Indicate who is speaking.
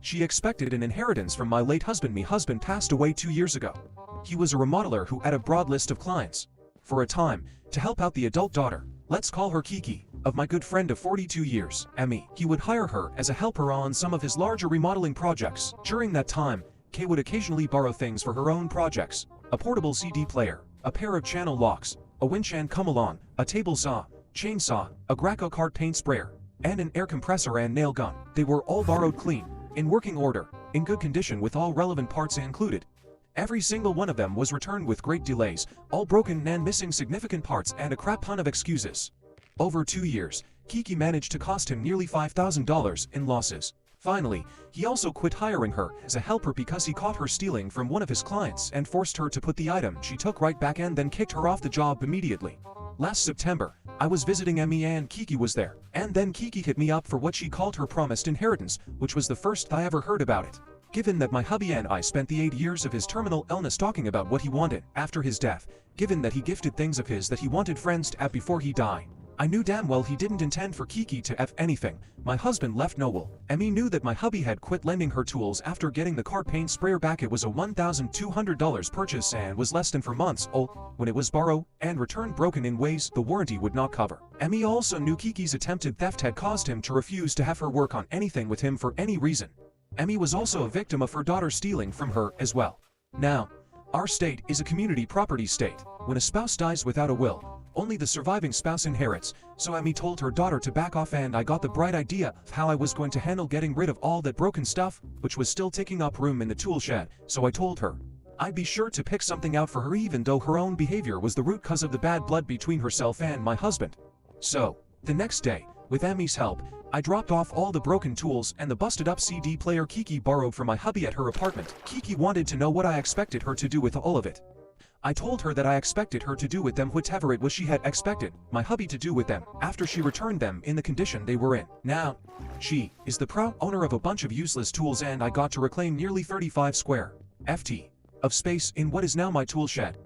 Speaker 1: She expected an inheritance from my late husband. My husband passed away 2 years ago. He was a remodeler who had a broad list of clients. For a time, to help out the adult daughter, let's call her Kiki, of my good friend of 42 years, Emmy, he would hire her as a helper on some of his larger remodeling projects. During that time, Kay would occasionally borrow things for her own projects: a portable CD player, a pair of channel locks, a winch and come-along, a table saw, chainsaw, a Graco card paint sprayer, and an air compressor and nail gun. They were all borrowed clean, in working order, in good condition with all relevant parts included. Every single one of them was returned with great delays, all broken and missing significant parts and a crap ton of excuses. Over 2 years, Kiki managed to cost him nearly $5,000 in losses. Finally, he also quit hiring her as a helper because he caught her stealing from one of his clients and forced her to put the item she took right back and then kicked her off the job immediately. Last September, I was visiting Emmy and Kiki was there, and then Kiki hit me up for what she called her promised inheritance, which was the first I ever heard about it. Given that my hubby and I spent the 8 years of his terminal illness talking about what he wanted after his death, given that he gifted things of his that he wanted friends to have before he died, I knew damn well he didn't intend for Kiki to have anything. My husband left no will. Emmy knew that my hubby had quit lending her tools after getting the car paint sprayer back. It was a $1,200 purchase and was less than 4 months old when it was borrowed and returned broken in ways the warranty would not cover. Emmy also knew Kiki's attempted theft had caused him to refuse to have her work on anything with him for any reason. Emmy was also a victim of her daughter stealing from her as well. Now, our state is a community property state. When a spouse dies without a will, only the surviving spouse inherits, so Emmy told her daughter to back off, and I got the bright idea of how I was going to handle getting rid of all that broken stuff, which was still taking up room in the tool shed. So I told her I'd be sure to pick something out for her, even though her own behavior was the root cause of the bad blood between herself and my husband. So, the next day, with Emmy's help, I dropped off all the broken tools and the busted up CD player Kiki borrowed from my hubby at her apartment. Kiki wanted to know what I expected her to do with all of it. I told her that I expected her to do with them whatever it was she had expected my hubby to do with them after she returned them in the condition they were in. Now, she is the proud owner of a bunch of useless tools, and I got to reclaim nearly 35 square ft of space in what is now my tool shed.